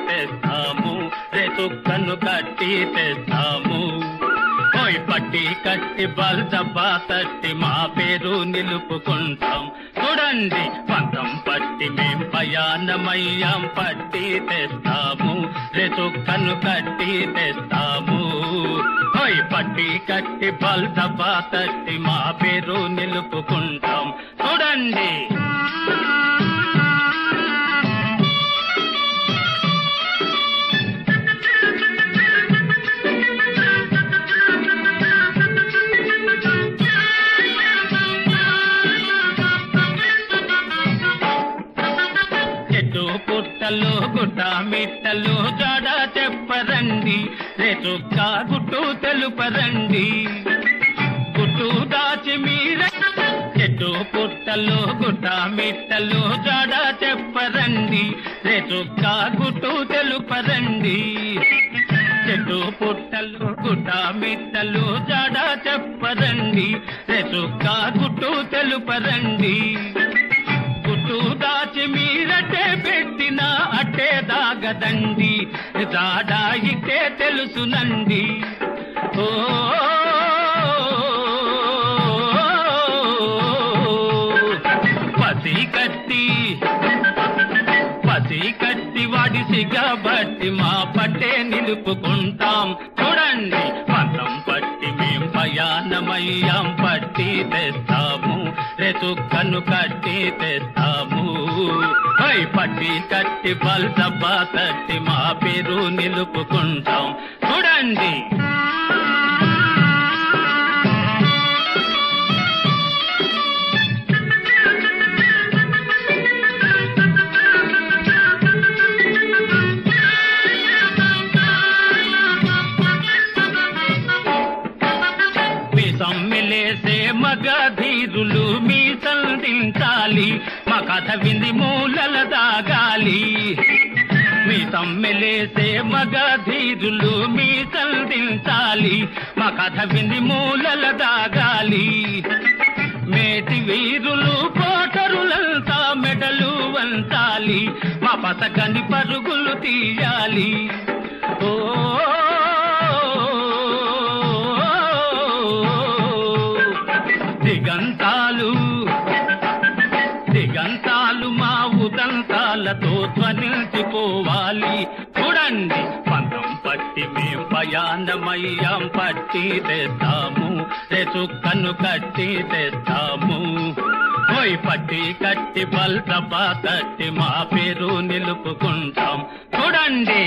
తెస్తాము, రేతుక్కను కట్టి తెస్తాము. ఓయ్ పట్టి కట్టి బల్జబ్బా తట్టి మా పేరు నిలుపుకుంటాం. చూడండి పంతం పట్టి మేం ప్రయాణమయ్యాం, పట్టి తెస్తాము, రేతుక్కను కట్టి తెస్తాము. ఓయ్ పట్టి కట్టి బల్జబ్బా తట్టి మా పేరు నిలుపుకుంటాం. చూడండి పుట్టలు గుట్ట మిట్టలు జాడ చెప్పరండి, రేతుక్క గుట్టు తెలుపరండి. గుట్టు దాచి మీర చెట్టు పుట్టలు గుట్ట మిట్టలు జాడ చెప్పరండి, రేతుక్క గుట్టు తెలుపరండి. చెట్టు పుట్టలు గుట్ట మిట్టలు జాడ చెప్పరండి, రేతుక్క గుట్టు తెలుపరండి. గుట్టు దాచి మీరటే పెట్టిన అట్టే దాగదండి, జాడ ఇట్టే తెలుసునండి. ఓ పసి కట్టి వాడిసిగా బట్టి మా పట్టే నిలుపుకుంటాం. చూడండి పంతం పట్టి మేం ప్రయాణమయ్యాం, పట్టి తెస్తాము, రేతుక్కను కట్టి తెస్తాము. ఓయ్ పట్టి కట్టి బల్జబ్బా తట్టి మా పేరు నిలుపుకుంటాం. చూడండి సమ్మెలేసే మగధీరులు మీ సంధించాలి, మా కథ వింది మూలల దాగాలి. మీ సమ్మెలేసే మగధీరులు మీ సంధించాలి, మా కథ వింది మూలల దాగాలి. మేటి వీరులు కోటరులంతా మెడలు వంచాలి, మా పసకని పరుగులు తీయాలి. ఓ దిగంతాలు మా ఉదంతాలతో ధ్వనించిపోవాలి. చూడండి పంతం పట్టి మేం ప్రయాణమయ్యాం, పట్టి తెస్తాము, రేతుక్కను కట్టి తెస్తాము. ఓయ్ పట్టి కట్టి బల్జబ్బా తట్టి మా పేరు నిలుపుకుంటాం. చూడండి